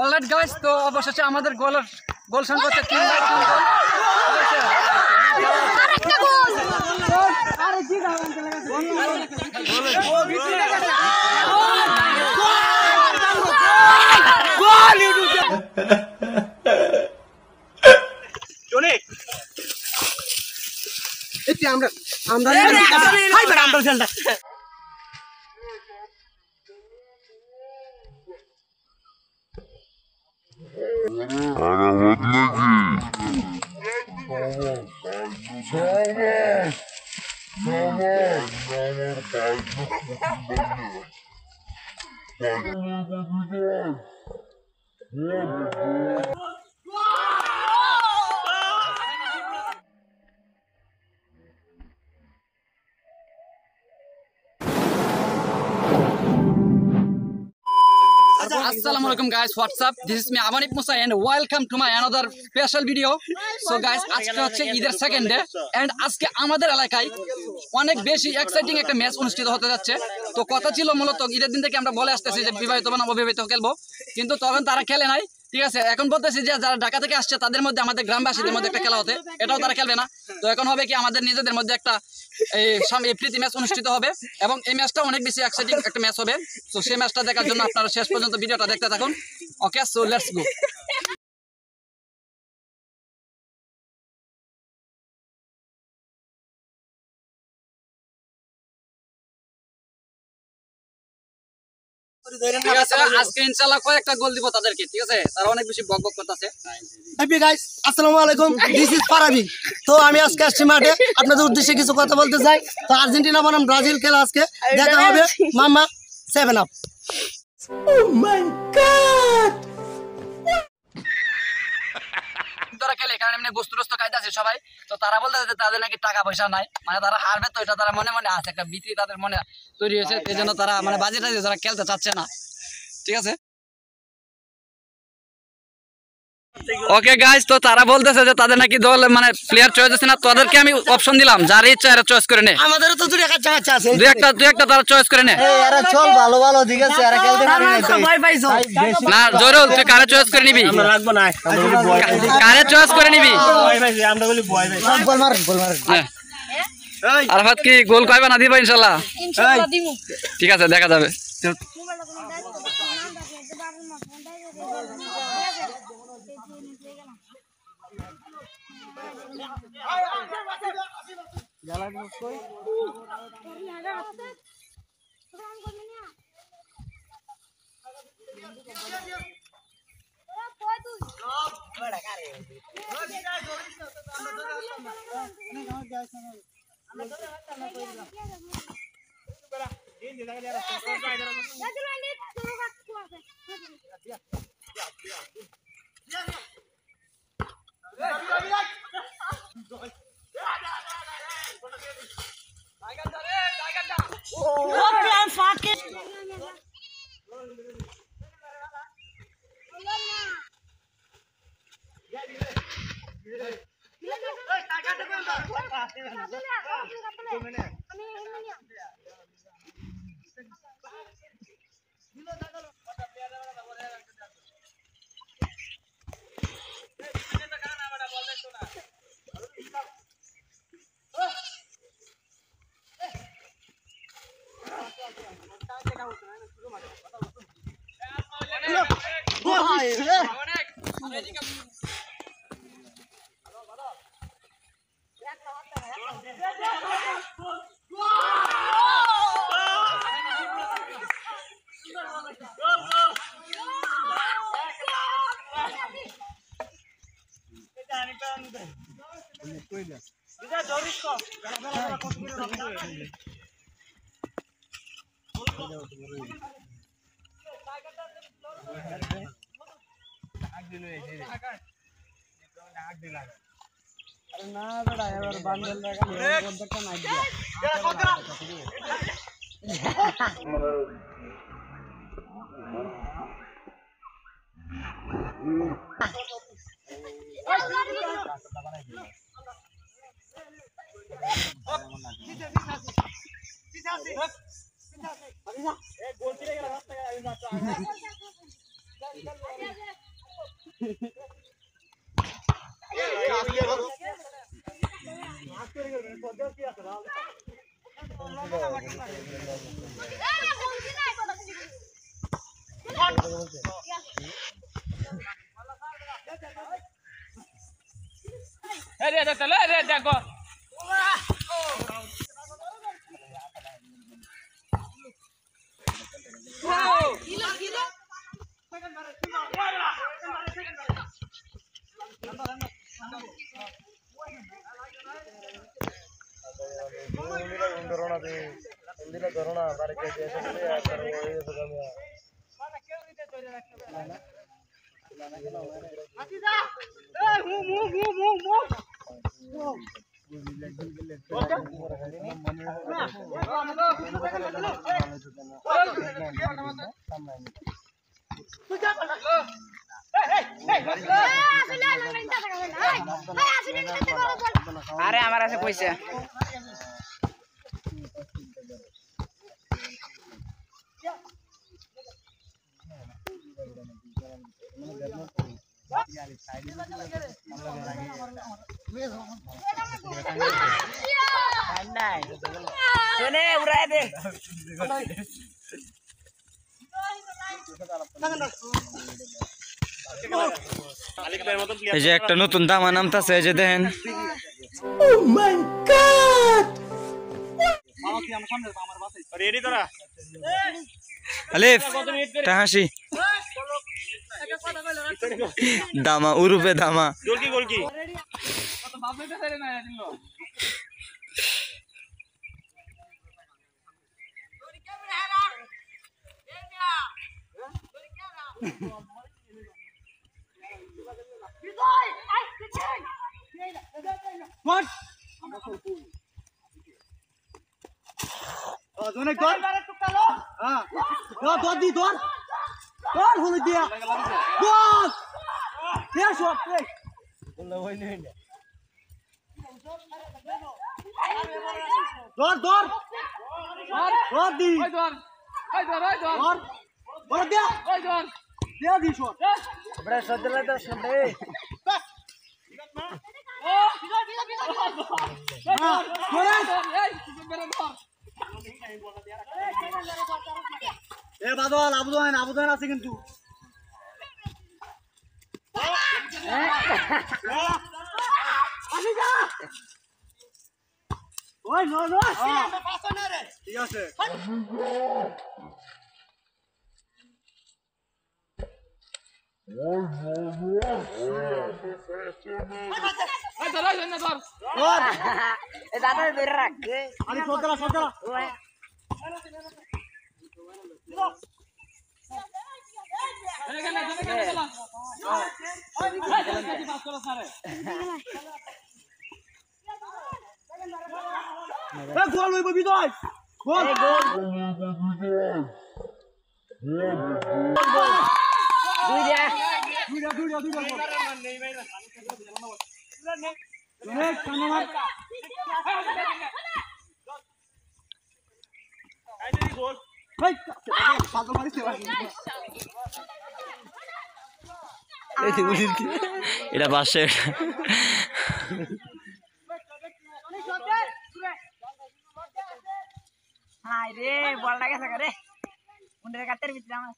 Alright guys, তো অবশেষে আমাদের গোল সংখ্যা হচ্ছে 3/3 গোল। আরেকটা গোল। আরে কি দাও আনতে লাগা গোল ইউটিউব জনি এটি আমরা হাই বড় আমরা খেলটা Assalamualaikum guys, what's up? This is me Abanip Musa and welcome to my another special video. So guys, আজকে হচ্ছে ঈদের সেকেন্ড ডে এন্ড আজকে আমাদের এলাকায় অনেক বেশি এক্সাইটিং একটা ম্যাচ অনুষ্ঠিত হতে যাচ্ছে। তো কথা ছিল মূলত ঈদের দিন থেকে আমরা বলে আসতেছি যে বিবাহিত বা অবিবাহিত খেলবো, কিন্তু তখন তারা খেলে নাই। ঠিক আছে, এখন বলতেছি যে যারা ঢাকা থেকে আসছে তাদের মধ্যে আমাদের গ্রামবাসীদের মধ্যে একটা খেলা হতে, এটাও তারা খেলবে না। তো এখন হবে কি আমাদের নিজেদের মধ্যে একটা এই প্রীতি ম্যাচ অনুষ্ঠিত হবে এবং এই ম্যাচটা অনেক বেশি এক্সাইটিং একটা ম্যাচ হবে। তো সেই ম্যাচটা দেখার জন্য আপনারা শেষ পর্যন্ত ভিডিওটা দেখতে থাকুন। ওকে, সো লেটস গো। ঠিক আছে, আজকে ইনশাআল্লাহ কয়েকটা গোল দিব তাদেরকে। ঠিক আছে, তারা অনেক বেশি বক বক করতেছে। হ্যাপি গাইস, আসসালামু আলাইকুম, দিস ইজ ফারাবি। তো আমি আজকে আসছি মাঠে আপনাদের উদ্দেশ্যে কিছু কথা বলতে চাই। তো আর্জেন্টিনা বনাম ব্রাজিল খেলা আজকে দেখা হবে মামা 7 আপ। ও মাই গড, তারা খেলে কারণ এমনি গোস্তুরস্ত খাইতেছে সবাই। তো তারা বলতেছে তাদের নাকি টাকা পয়সা নাই, মানে তারা হারবে। তো এটা তারা মনে মনে আছে, একটা ভীতি তাদের মনে তৈরি হয়েছে। এই জন্য তারা মানে বাজেট আছে, তারা খেলতে চাচ্ছে না। ঠিক আছে, ওকে গাইস, তো তারা বলতেছে যে তাদের নাকি দল মানে প্লেয়ার চয়েস আছে না। তাদেরকে আমি অপশন দিলাম, যার ইচ্ছা এরা চয়েস করে নে। আমাদেরও তো দুই একটা চাচা আছে, দুই একটা তারা চয়েস করে নে। এরা চল ভালো ভালো ঠিক আছে, এরা খেলতে পারে না। ভয় পাইছো না জয়রুল, তুই কারে চয়েস করে নিবি? আমরা রাখবো না, আমরা বলি ভয় পাইছি। কারে চয়েস করে নিবি? ভয় পাইছি, আমরা বলি ভয় পাইছি। বল মারেন আরাফাত কি গোল কয়বা না দিবা? ইনশাআল্লাহ দিমু। ঠিক আছে, দেখা যাবে। না বেটা, এবার বান্ডেল লাগালে বন্ধটা নাই দিয়া। আরে আমার আছে পয়সা শুনে উড়াই দে এই যে একটা নতুন দামা নামতাছে এই যে দেখেন রেডি তোরা আলিফ হাসি দামা উরুপে দামা গোল কি আবুদান আছে কিন্তু ঠিক আছে দাদা ধরে রাখ আরে সদলা গোল হইব বিজয় গোল এটা বাসে রে বলটা গেছে রে মুন্ডের কাটের ভিতরে আমার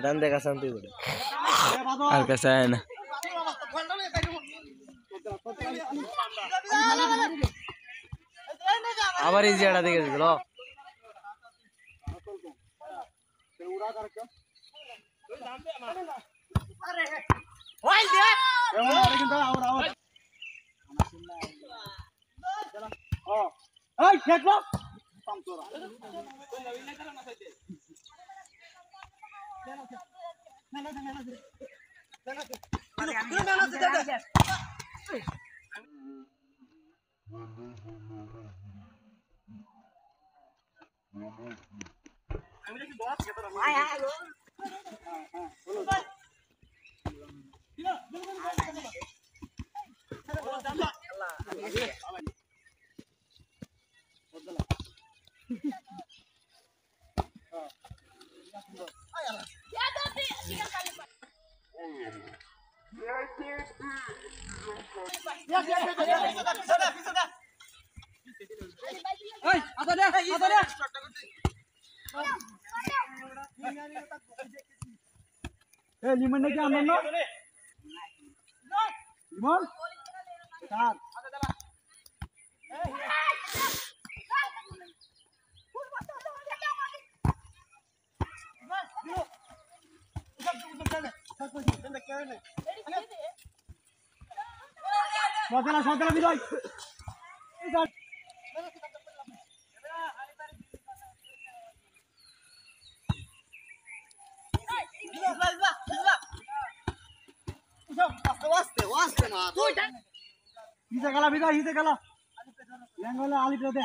টান দে কাছে আর কাছে আয় না আবার এই জায়গাটা দেখে দিল এই আদা দে এই লিমন নাকি আমরা না লিমন চার সকালে বিদায় হিতে গেলা বিদায় হিতে গেলা ল্যাঙ্গলে আলি দে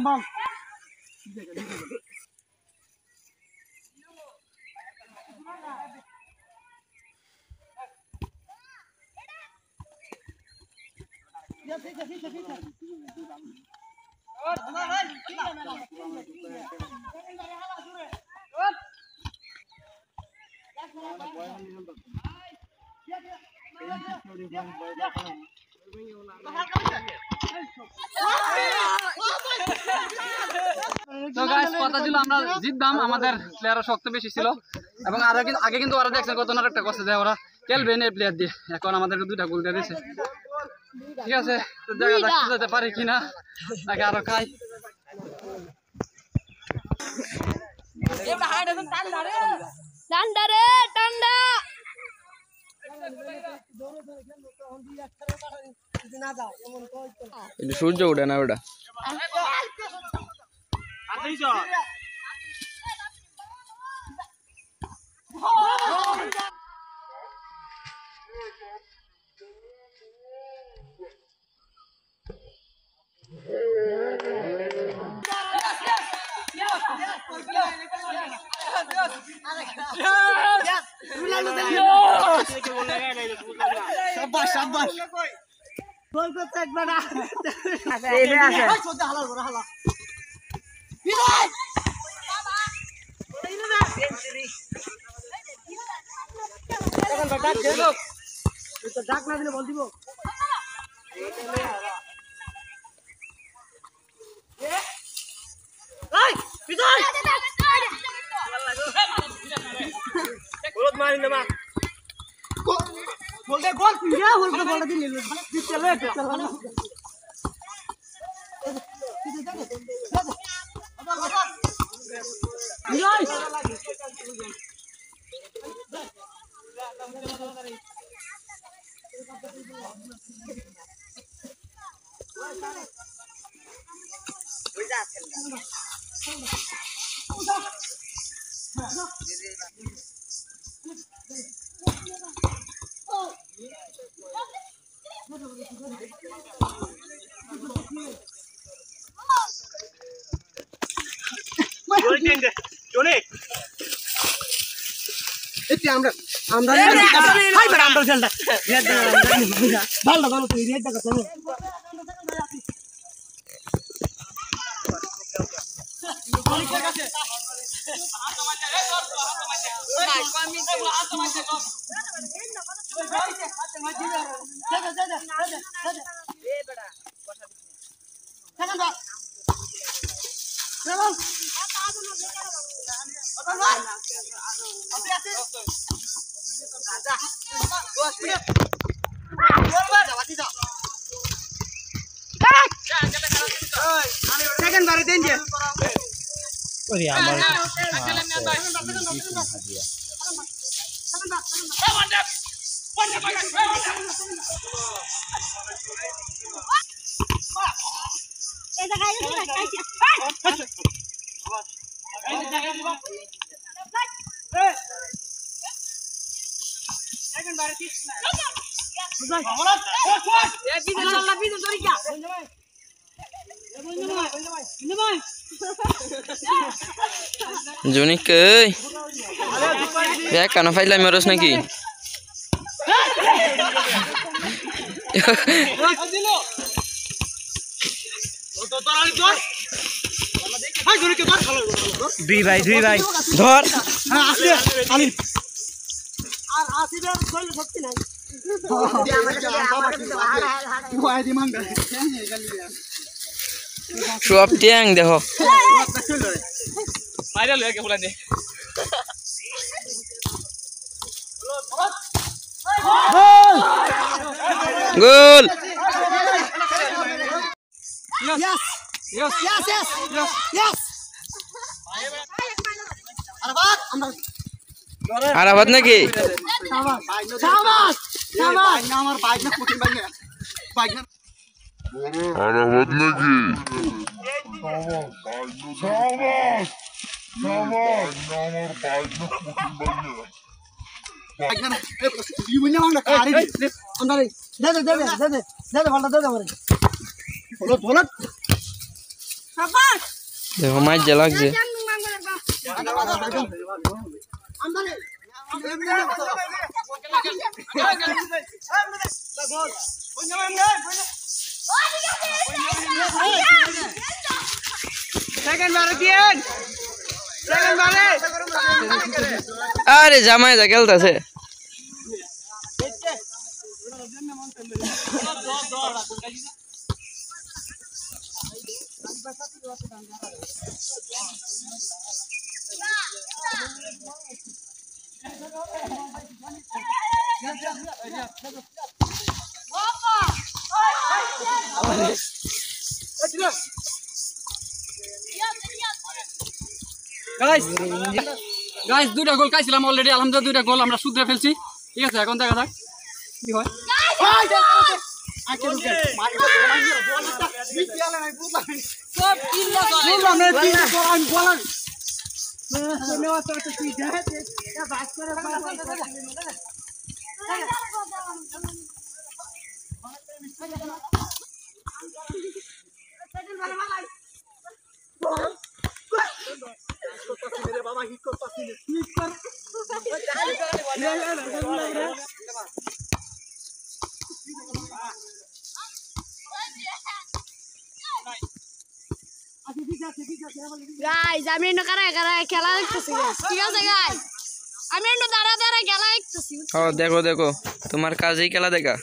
Bang. তো গাইস কথা ছিল আমরা জিততাম, আমাদের প্লেয়াররা শক্ত বেশি ছিল এবং আগে কিন্তু ওরা দেখছেন কত নাটকটা করছে যে ওরা খেলবে না প্লেয়ার দিয়ে, এখন আমাদেরকে 2টা গোল দিয়ে দিয়েছে। ঠিক আছে, তো দেখা যাক যেতে পারি কিনা নাকি আরো খাই। সূর্য উঠে না ওটা ডাক না দিলে বল দিব। Jonik ơi, bé cả nó phải làm mờ này kì. দুই ভাই ধর হ্যাঁ আসে আলি আর আসিবে কইলে সত্যি নাই সব ট্যাং দেখো ভাইরাল হয়ে গেল দে গোল Yes. Yes. Yes, yes. Yes. Arabat, আমরা আরাবাদ নাকি শাবাশ শাবাশ শাবাশ না আমার বাইক না কঠিন বাইক না বাইক না Arabat নাকি শাবাশ শাবাশ আমার বাইক না কঠিন বাইক না এই বুঝনা আমরা কারি আমরা দে ভালো দে আমারে বলো শাবাশ দেখো মাছ যা লাগছে আরে জামাই যা খেলতেছে গাইস দুইটা গোল খাইছিলাম অলরেডি আলহামদুলিল্লাহ দুইটা গোল আমরা শুধরে ফেলছি ঠিক আছে এখন দেখা যাক কি হয় গাইস আমি এন্ড কারা খেলা দেখতেছি ঠিক আছে গাইস আমি এন্ড দাঁড়া খেলা দেখতেছি ও দেখো দেখো তোমার কাজেই খেলা দেখা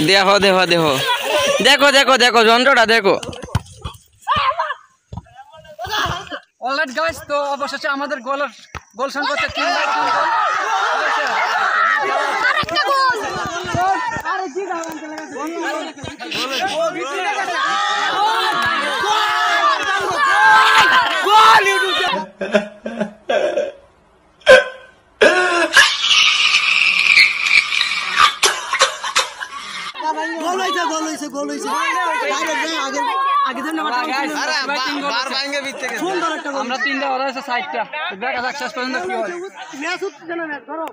দেখো দেখো দেখো দেখো দেখো দেখো যন্ত্রটা দেখো অলরাইট গাইস তো অবশেষে আমাদের গোল সংখ্যা হচ্ছে 3 আরেকটা গোল আরে কি দাও গোল গোল হইছে আগে আগে দেন না বার ভাঙে ভিতরে গেছে সুন্দর একটা গোল আমরা তিনটা ওরা আছে সাইডটা দেখা যাক শেষ পর্যন্ত কি হয় ম্যাচ হচ্ছে না ম্যাচ ধরো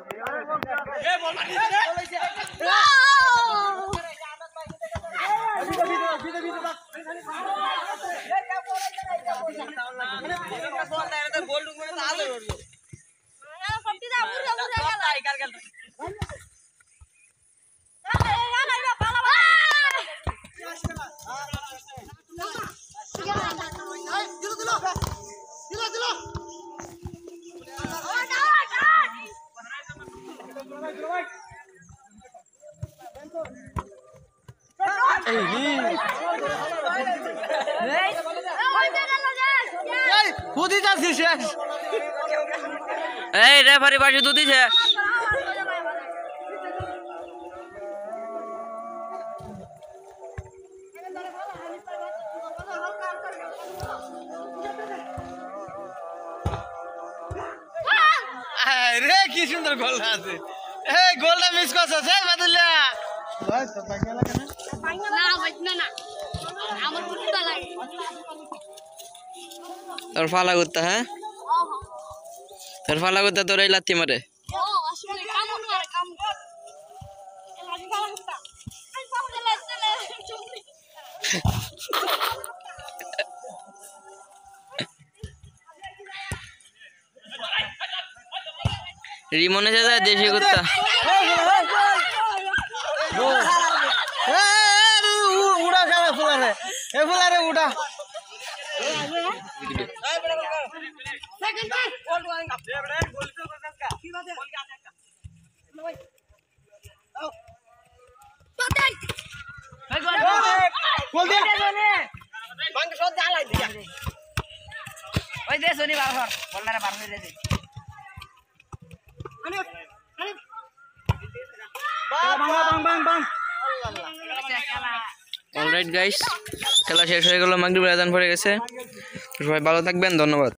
খুদি যাচ্ছি শেষ এই রেফারি পাশে তো দিছে রে কি সুন্দর গোল আছে এই গোলটা মিস করছস এই বাদুল্লা না ভাই না আমার কুত্তা লাগে তোর ফালা করতে হ্যাঁ তোর ফালা করতে তোর এই লাত্তি মারে ও আসলে কামড় মারে কামড় আমি ভালো কুত্তা আমি পাগল চলে চলে রিমনে যায় দেশি কুত্তা উড়া খেলা ফুলারে এ ফুলারে উড়া সেকেন্ড গোল দে বাঙ্গ শট দে আলাই দিয়া ওই দে সোনি বার কর বলনারে বার হই রে দে অলরাইট গাইস খেলা শেষ হয়ে গেল মাগরিবের আজান পড়ে গেছে সবাই ভালো থাকবেন ধন্যবাদ